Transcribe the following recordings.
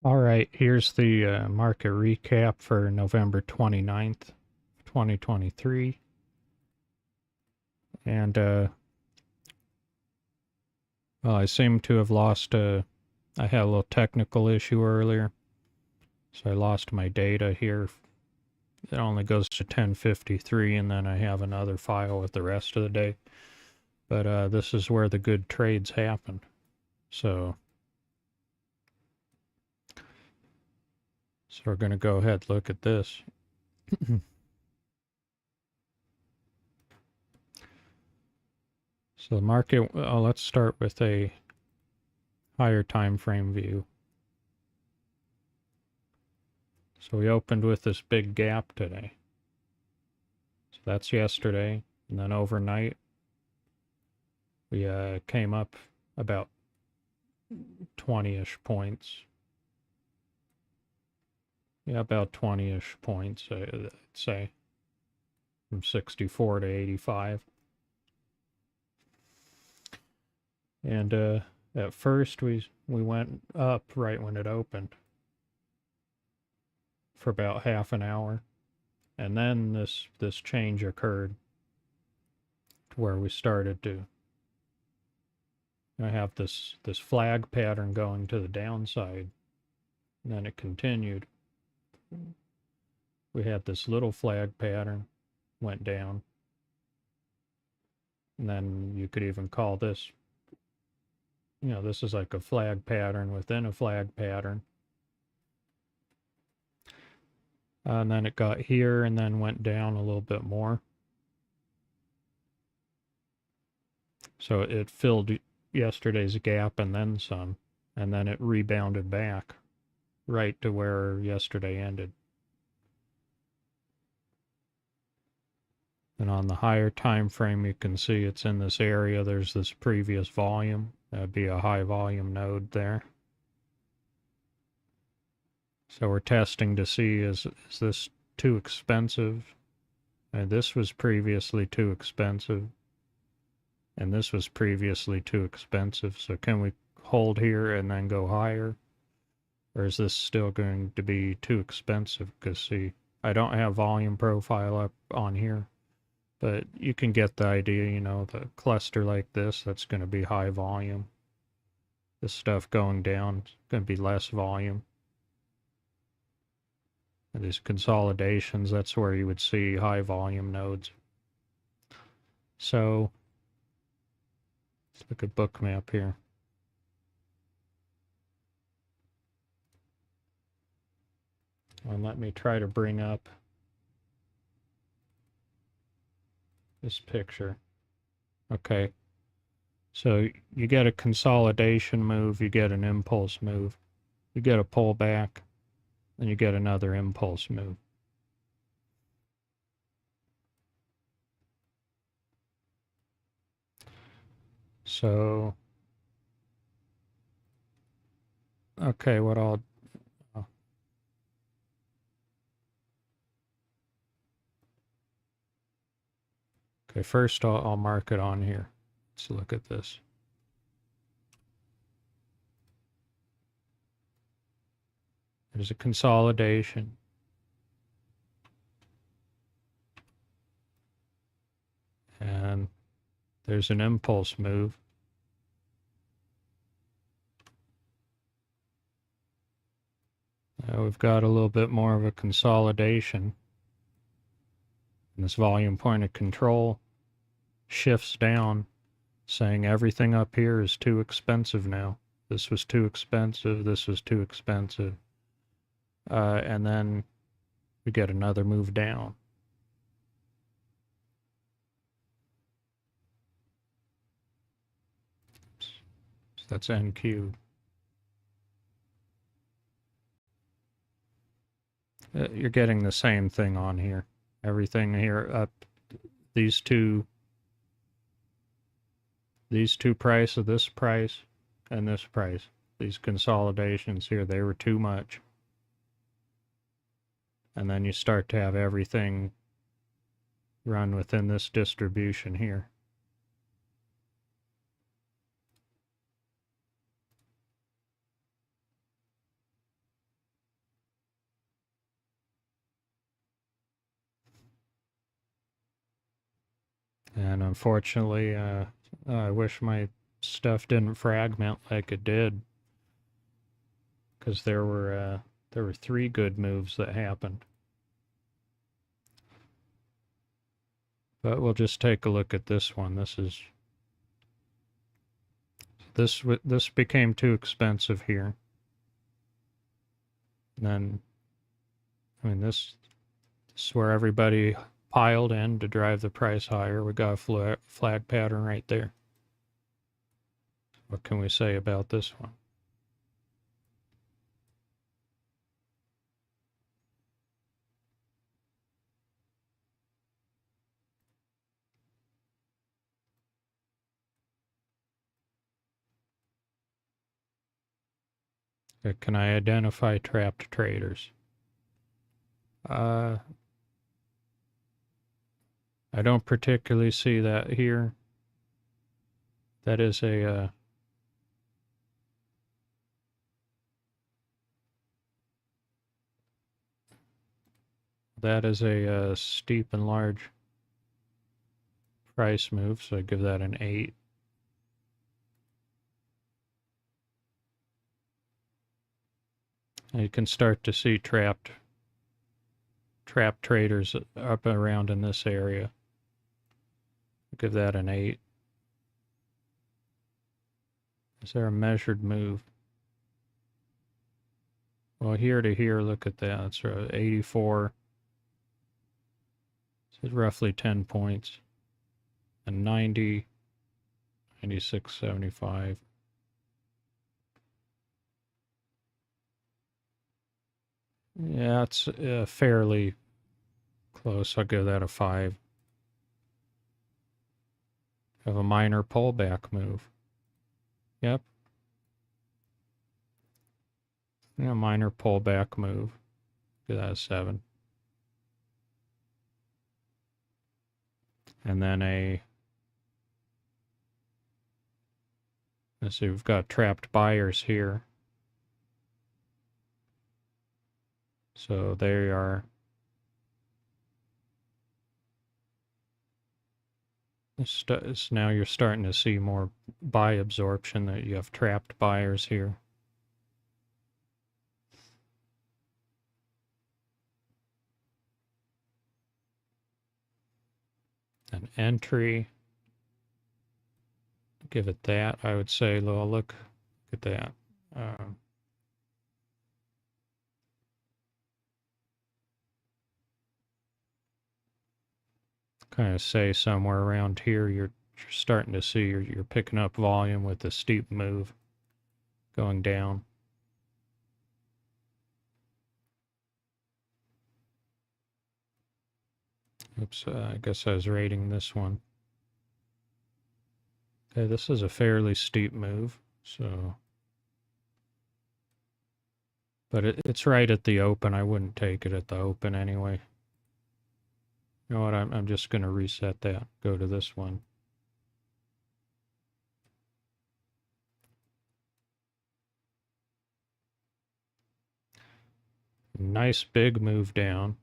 All right, here's the market recap for November 29th, 2023. And well, I seem to have lost I had a little technical issue earlier. So I lost my data here. It only goes to 1053, and then I have another file with the rest of the day. But this is where the good trades happen. So we're going to go ahead and look at this. So the market, let's start with a higher time frame view. So we opened with this big gap today. So that's yesterday. And then overnight, we came up about 20-ish points. Yeah, about 20-ish points, I'd say, from 64 to 85. And at first, we went up right when it opened for about half an hour. And then this change occurred to where we started to have this flag pattern going to the downside. And then it continued. We had this little flag pattern, went down. And then you could even call this, this is like a flag pattern within a flag pattern. And then it got here and then went down a little bit more. So it filled yesterday's gap and then some, and then it rebounded back right to where yesterday ended. And on the higher time frame, you can see it's in this area. There's this previous volume. That'd be a high volume node there. So we're testing to see, is this too expensive? And this was previously too expensive. And this was previously too expensive. So can we hold here and then go higher? Or is this still going to be too expensive? Because see, I don't have volume profile up on here. But you can get the idea, the cluster like this, that's going to be high volume. This stuff going down is going to be less volume. And these consolidations, that's where you would see high volume nodes. So let's look at Bookmap here. And let me try to bring up this picture. Okay. So you get a consolidation move, you get an impulse move, you get a pullback, then you get another impulse move. So, okay, okay, first I'll mark it on here. Let's look at this. There's a consolidation. And there's an impulse move. Now we've got a little bit more of a consolidation. And this volume point of control shifts down, saying everything up here is too expensive now. This was too expensive. This was too expensive. And then we get another move down. So that's NQ. You're getting the same thing on here. Everything here up, these two price of this price and this price. These consolidations here, they were too much. And then you start to have everything run within this distribution here. And unfortunately, I wish my stuff didn't fragment like it did, because there were 3 good moves that happened. But we'll just take a look at this one. This became too expensive here. And then, I mean, this is where everybody piled in to drive the price higher. We got a flag pattern right there. What can we say about this one? Can I identify trapped traders? I don't particularly see that here. That is a steep and large price move, so I give that an 8. And you can start to see trapped traders up around in this area. I'll give that an 8. Is there a measured move? Well, here to here, look at that. It's 84. It's roughly 10 points. And 90, 96.75. Yeah, it's fairly close. I'll give that a 5. Have a minor pullback move. Yep. Yeah, minor pullback move. Give that a 7. And then let's see, we've got trapped buyers here. So they are, now you're starting to see more buy absorption, that you have trapped buyers here. An entry, give it that. I would say, well, look at that. Kind of say somewhere around here, you're starting to see you're picking up volume with the steep move going down. Oops, I guess I was rating this one. Okay, this is a fairly steep move, so. But it's right at the open. I wouldn't take it at the open anyway. You know what, I'm just going to reset that. Go to this one. Nice big move down.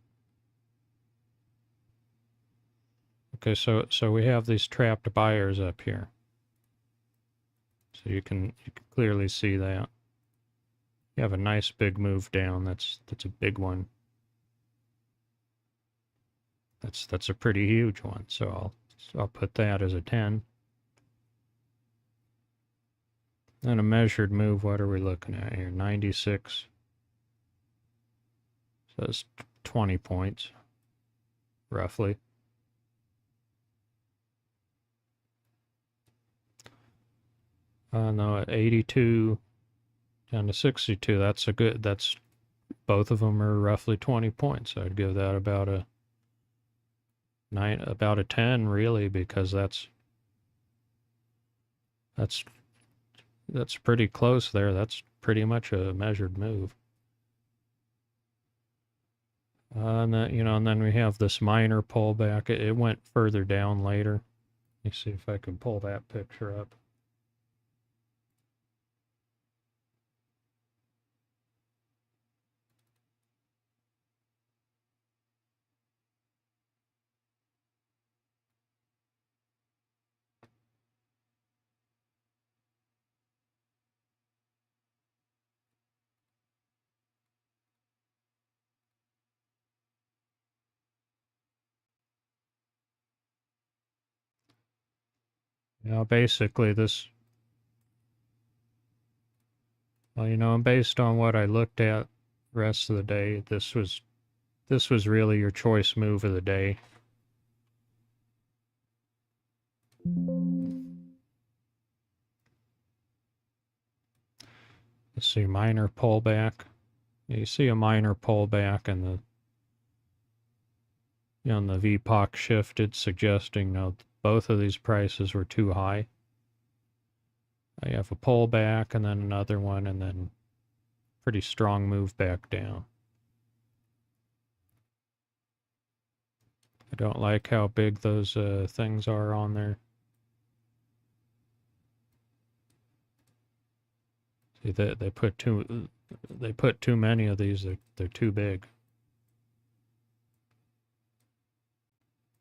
Okay, so we have these trapped buyers up here. So you can clearly see that. You have a nice big move down. That's a big one. That's a pretty huge one. So I'll put that as a 10. Then a measured move, what are we looking at here? 96. So it's 20 points, roughly. No, at 82 down to 62, that's both of them are roughly 20 points. I'd give that about a 9, about a 10 really, because that's pretty close there. That's pretty much a measured move. And then, and then we have this minor pullback. It went further down later. Let me see if I can pull that picture up. Basically this, well, based on what I looked at the rest of the day, this was really your choice move of the day. Let's see, minor pullback. You see a minor pullback and the VPOC shifted, suggesting both of these prices were too high. I have a pullback and then another one and then pretty strong move back down. I don't like how big those things are on there. See, they put too many of these. They're too big.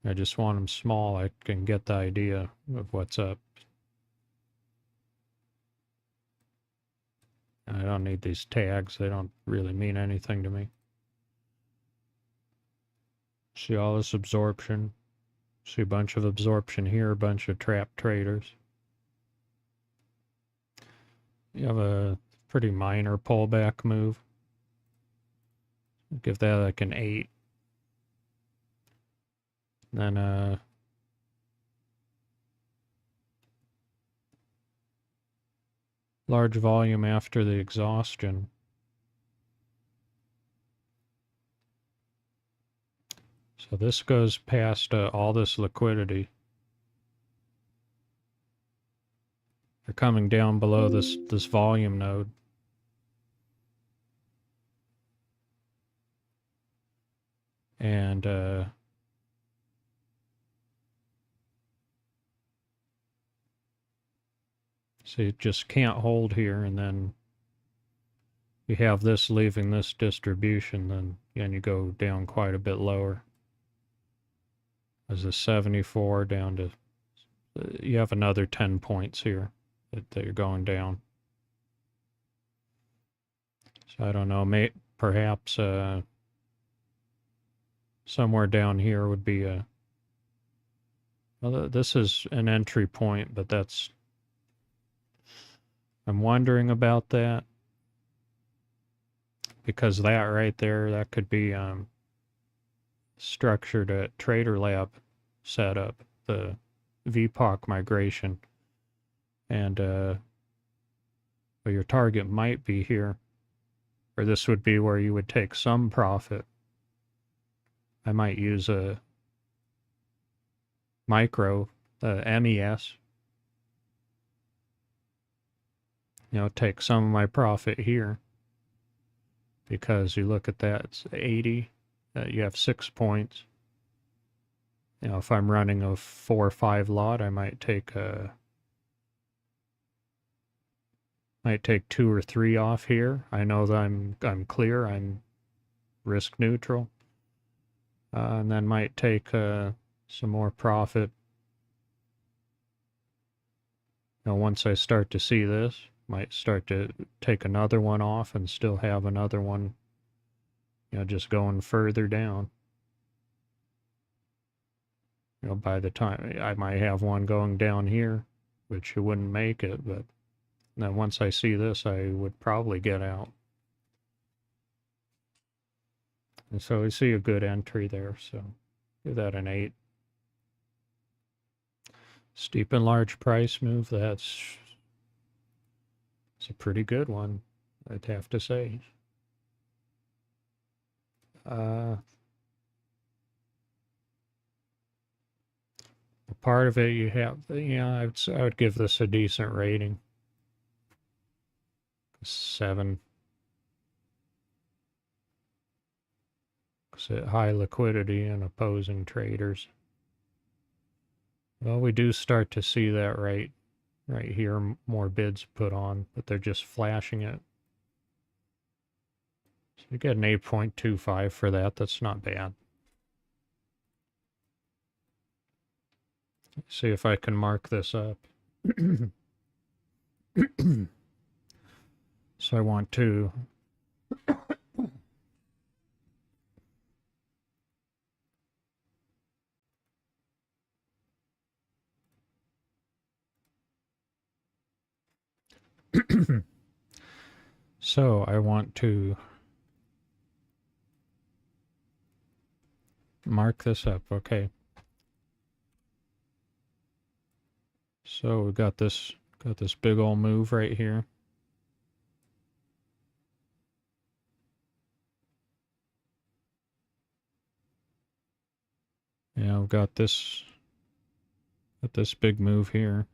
I just want them small. I can get the idea of what's up. I don't need these tags. They don't really mean anything to me. See all this absorption. See a bunch of absorption here, a bunch of trap traders. You have a pretty minor pullback move. Give that like an 8. Then large volume after the exhaustion. So this goes past all this liquidity. They're coming down below this volume node. And so you just can't hold here, and then you have this leaving this distribution, then you go down quite a bit lower. As a 74 down to, you have another 10 points here that you're going down. So I don't know, perhaps somewhere down here would be well, this is an entry point, but I'm wondering about that. Because that right there, that could be structured at Trader Lab setup, the VPOC migration. And well, your target might be here, or this would be where you would take some profit. I might use a micro, MES. Take some of my profit here. Because you look at that, it's 80. You have 6 points. If I'm running a 4 or 5 lot, I might take 2 or 3 off here. I know that I'm clear. I'm risk neutral. And then might take some more profit. Once I start to see this, might start to take another one off and still have another one, just going further down. By the time I might have one going down here, which it wouldn't make it, but then once I see this, I would probably get out. And so we see a good entry there, so give that an 8. Steep and large price move, it's a pretty good one, I'd have to say. Part of it you have, I would give this a decent rating. 7. Because high liquidity and opposing traders. Well, we do start to see that right here, more bids put on, but they're just flashing it. So you get an 8.25 for that. That's not bad. Let's see if I can mark this up. So I want to So I want to mark this up. Okay. So we got this big old move right here. Yeah, we've got this big move here.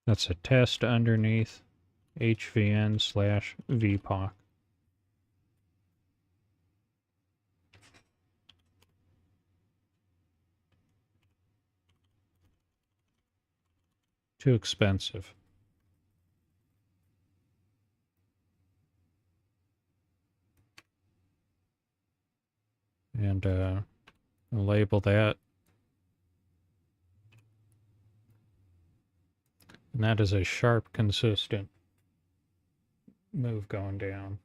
That's a test underneath HVN/VPOC. Too expensive. And label that. And that is a sharp, consistent move going down.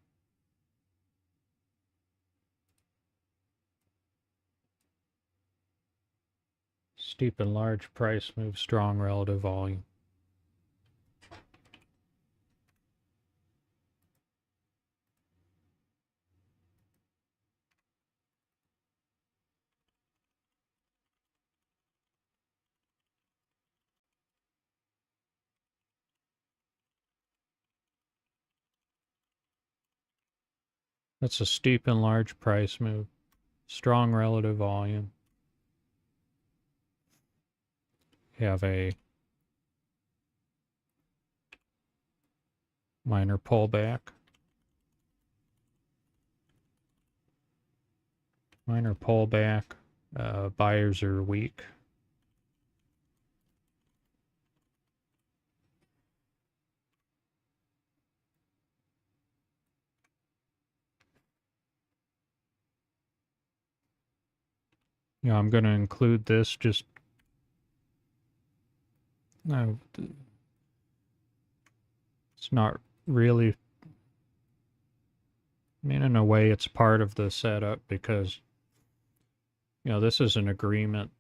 Steep and large price move, strong relative volume. That's a steep and large price move, strong relative volume. You have a minor pullback. Minor pullback. Buyers are weak. Yeah, I'm going to include this just. No, it's not really. I mean, in a way, it's part of the setup because, this is an agreement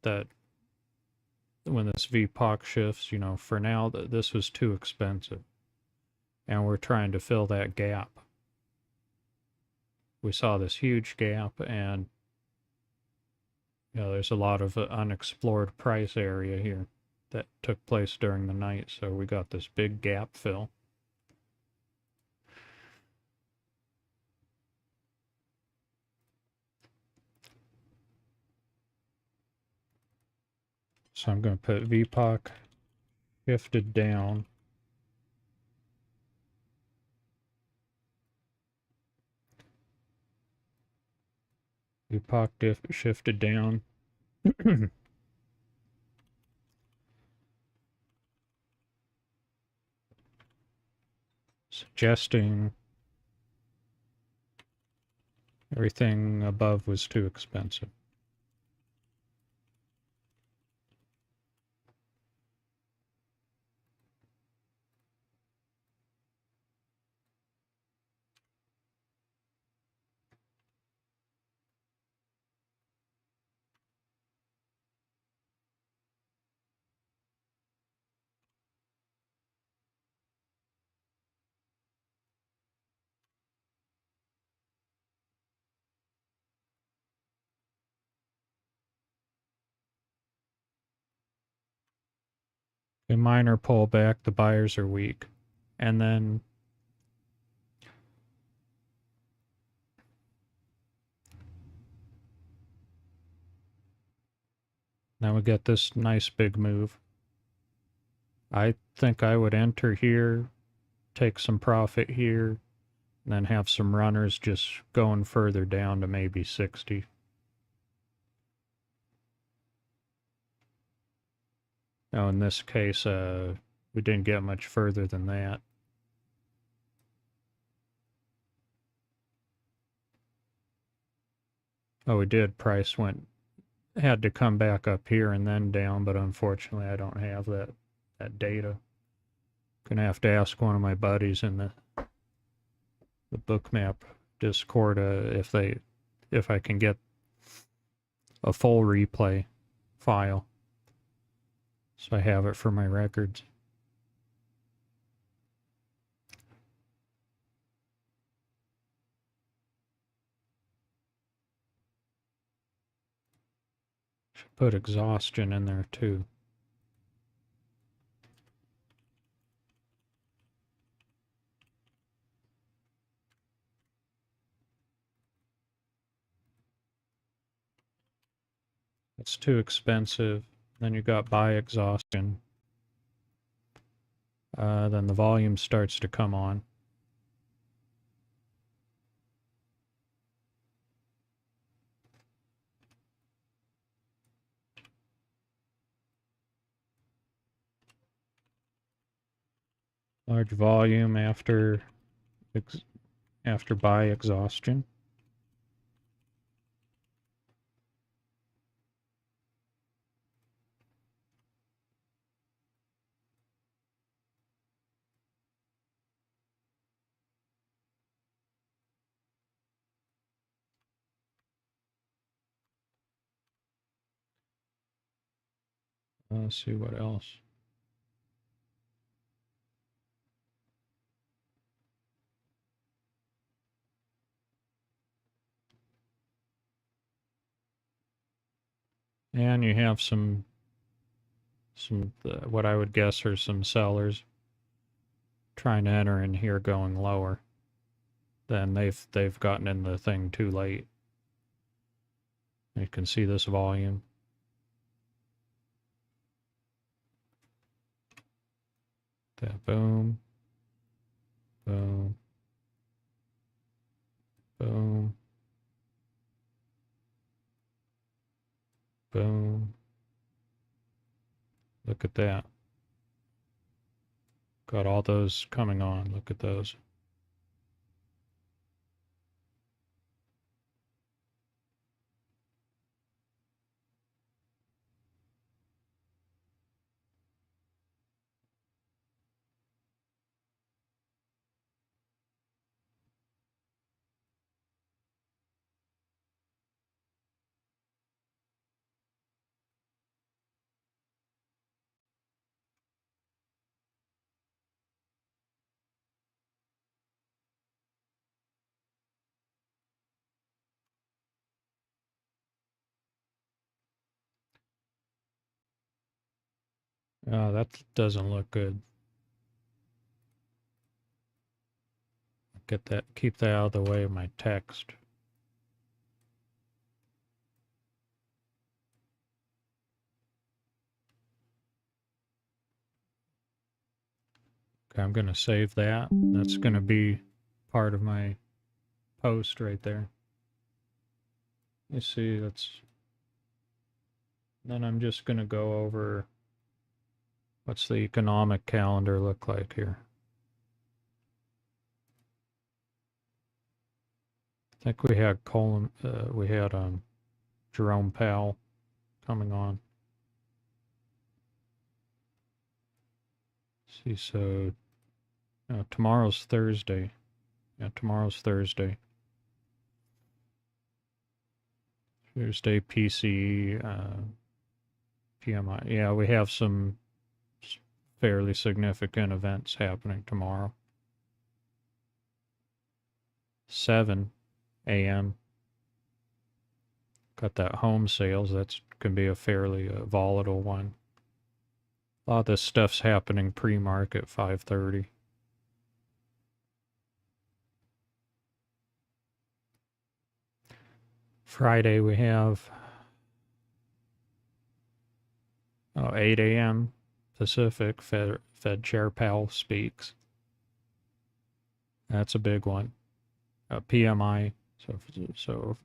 that when this VPOC shifts, for now, this was too expensive. And we're trying to fill that gap. We saw this huge gap, and there's a lot of unexplored price area here that took place during the night. So we got this big gap fill. So I'm going to put VPOC shifted down. VPOC shifted down. Suggesting everything above was too expensive. A minor pullback, the buyers are weak. And then now we get this nice big move. I think I would enter here, take some profit here, and then have some runners just going further down to maybe 60. Now in this case, we didn't get much further than that. Oh, we did. Price had to come back up here and then down, but unfortunately I don't have that data. Gonna have to ask one of my buddies in the Bookmap Discord if I can get a full replay file, so I have it for my records. Should put exhaustion in there too. It's too expensive. Then you got buy exhaustion. Then the volume starts to come on. Large volume after buy exhaustion. Let's see what else. And you have some what I would guess are some sellers trying to enter in here going lower. Then they've gotten in the thing too late. You can see this volume. That boom, boom, boom, boom. Look at that. Got all those coming on. Look at those. Oh, that doesn't look good. Get that, keep that out of the way of my text. Okay, I'm going to save that. That's going to be part of my post right there. You see, then I'm just going to go over what's the economic calendar look like here. I think we had Jerome Powell coming on. See, so tomorrow's Thursday. Yeah, tomorrow's Thursday. Thursday PCE, PMI. Yeah, we have some fairly significant events happening tomorrow. 7 a.m. Got that home sales. That's can be a fairly volatile one. A lot of this stuff's happening pre-market 5:30. Friday we have 8 a.m. Pacific. Fed Chair Powell speaks. That's a big one. PMI. So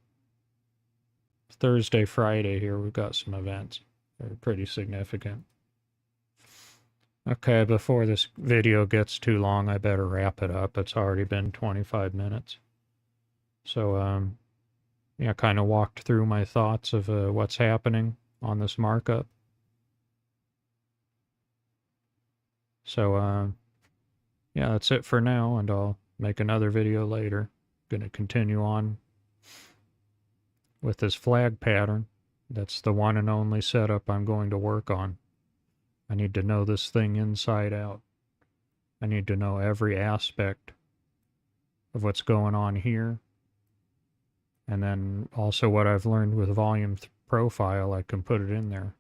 Thursday, Friday here we've got some events. They're pretty significant. Okay, before this video gets too long, I better wrap it up. It's already been 25 minutes. So yeah, kind of walked through my thoughts of what's happening on this markup. So, yeah, that's it for now, and I'll make another video later. Gonna continue on with this flag pattern. That's the one and only setup I'm going to work on. I need to know this thing inside out. I need to know every aspect of what's going on here. And then also what I've learned with volume profile, I can put it in there.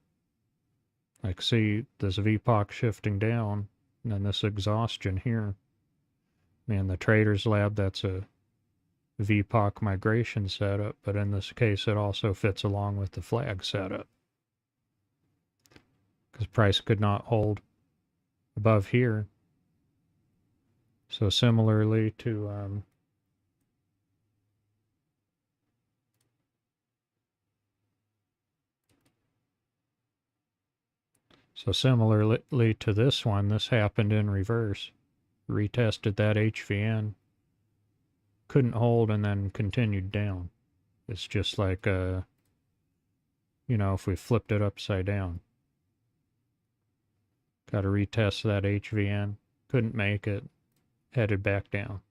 Like, see this VPOC shifting down, and then this exhaustion here. Man, the Trader's Lab, that's a VPOC migration setup, but in this case it also fits along with the flag setup. Because price could not hold above here. So similarly to this one, this happened in reverse. Retested that HVN, couldn't hold, and then continued down. It's just like, you know, if we flipped it upside down. Got to retest that HVN, couldn't make it, headed back down.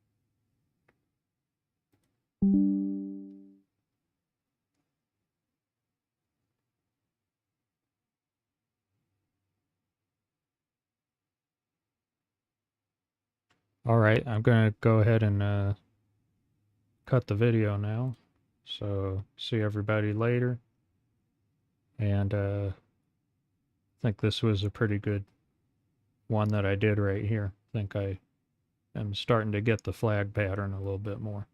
All right, I'm going to go ahead and cut the video now. So see everybody later. And I think this was a pretty good one that I did right here. I think I am starting to get the flag pattern a little bit more.